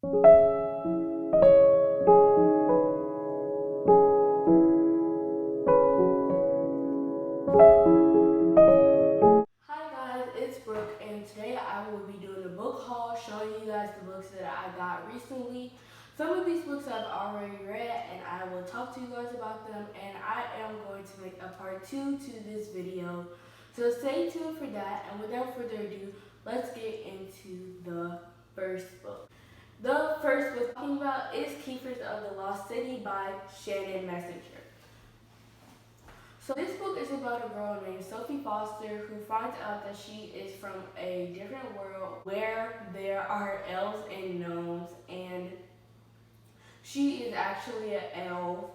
Hi guys, it's Brooke, and today I will be doing a book haul showing you guys the books that I got recently. Some of these books I've already read and I will talk to you guys about them, and I am going to make a part 2 to this video. So stay tuned for that, and without further ado, let's get into the first book. The first book I'm talking about is Keepers of the Lost City by Shannon Messenger. So this book is about a girl named Sophie Foster who finds out that she is from a different world where there are elves and gnomes, and she is actually an elf,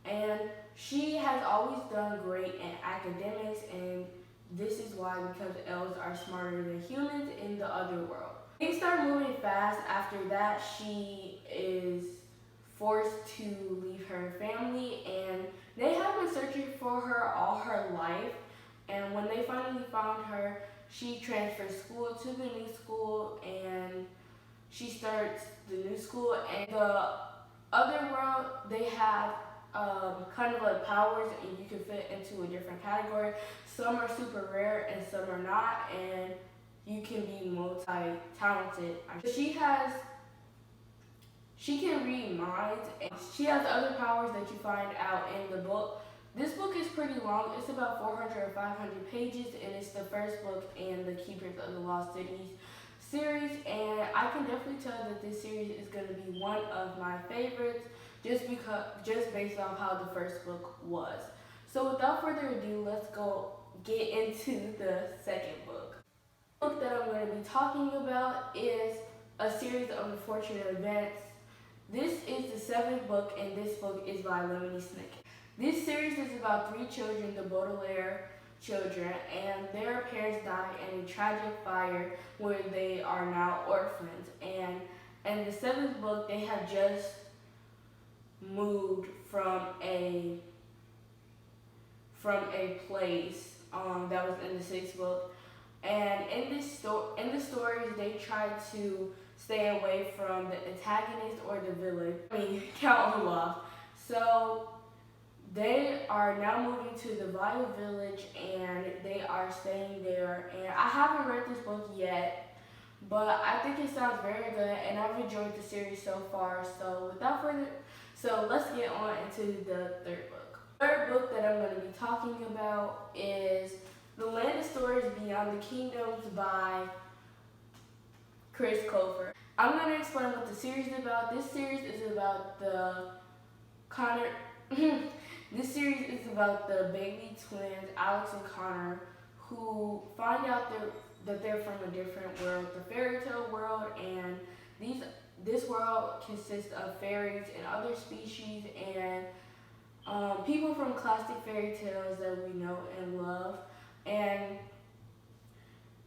and she has always done great in academics, and this is why, because elves are smarter than humans in the other world. Things start moving fast. After that, she is forced to leave her family, and they have been searching for her all her life. And when they finally found her, she transfers school to the new school, and she starts the new school. And the other world, they have kind of like powers, and you can fit into a different category. Some are super rare and some are not, and you can be multi-talented. She can read minds, and she has other powers that you find out in the book. This book is pretty long. It's about 400 or 500 pages, and it's the first book in the Keepers of the Lost Cities series, and I can definitely tell that this series is going to be one of my favorites just based off how the first book was. So without further ado, let's go get into the second book. The book that I'm going to be talking about is A Series of Unfortunate Events. This is the seventh book, and this book is by Lemony Snicket. This series is about three children, the Baudelaire children, and their parents die in a tragic fire where they are now orphans. And in the seventh book, they have just moved from a place that was in the sixth book. And in the stories, they try to stay away from the antagonist or the villain. Count Olaf. So they are now moving to the Vile Village, and they are staying there. And I haven't read this book yet, but I think it sounds very good, and I've enjoyed the series so far. So let's get on into the third book. The third book that I'm going to be talking about is The Land of Stories Beyond the Kingdoms by Chris Colfer. I'm going to explain what the series is about. This series is about the Connor. This series is about the Bailey twins, Alex and Connor, who find out that they're from a different world, the fairy tale world, and this world consists of fairies and other species and people from classic fairy tales that we know and love. And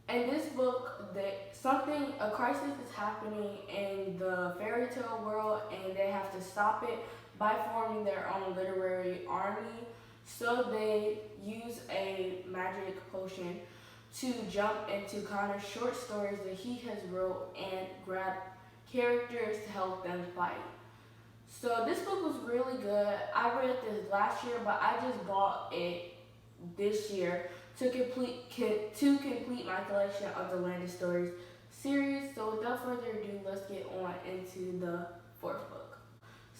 in this book, a crisis is happening in the fairy tale world, and they have to stop it by forming their own literary army. So they use a magic potion to jump into Connor's short stories that he has wrote and grab characters to help them fight. So this book was really good. I read this last year, but I just bought it this year to complete my collection of the Land of Stories series. So without further ado, let's get on into the fourth book.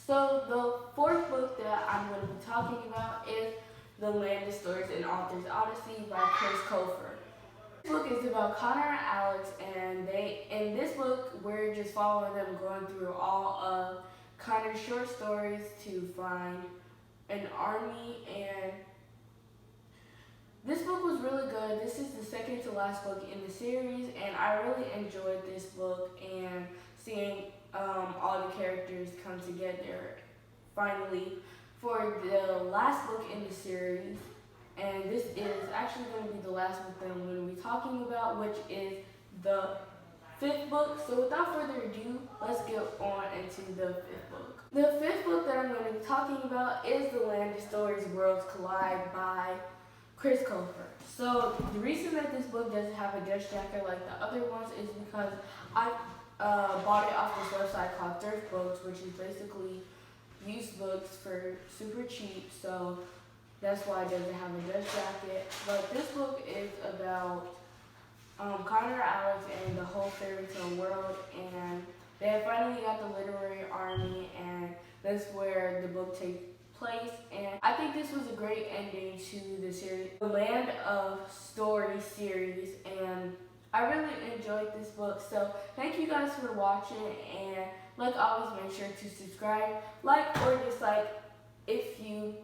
So the fourth book that I'm going to be talking about is The Land of Stories, an Author's Odyssey by Chris Colfer. This book is about Connor and Alex, and in this book we're just following them going through all of Connor's short stories to find an army, and this book was really good. This is the second to last book in the series, and I really enjoyed this book and seeing all the characters come together finally for the last book in the series. And this is actually going to be the last book that I'm going to be talking about, which is the fifth book. So without further ado, let's get on into the fifth book. The fifth book that I'm going to be talking about is The Land of Stories Worlds Collide by Chris Colfer. So the reason that this book doesn't have a dust jacket like the other ones is because bought it off this website called Thrift Books, which is basically used books for super cheap. So that's why it doesn't have a dust jacket. But this book is about Connor Alex and the whole fairy tale world, and they have finally got the literary army, and that's where the book takes place. And I think this was a great ending to the series, the Land of Story series, and I really enjoyed this book. So thank you guys for watching, and like always, make sure to subscribe, like or dislike if you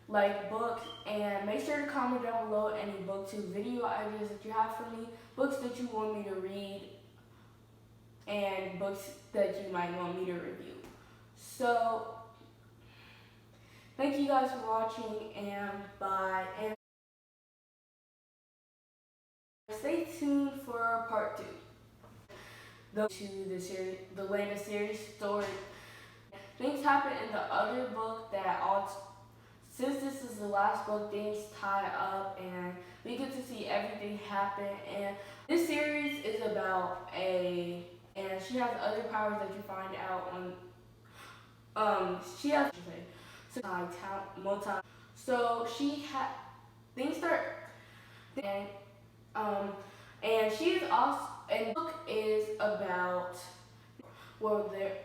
like books, and make sure to comment down below any BookTube video ideas that you have for me, books that you want me to read, and books that you might want me to review. So thank you guys for watching, and bye, and stay tuned for part 2 to the series, the Land of series story. Things happen in the other book that since this is the last book, things tie up, and we get to see everything happen. And this series is about and she has other powers that you find out on. She has so she had things start, and she's also, and the book is about, well, there.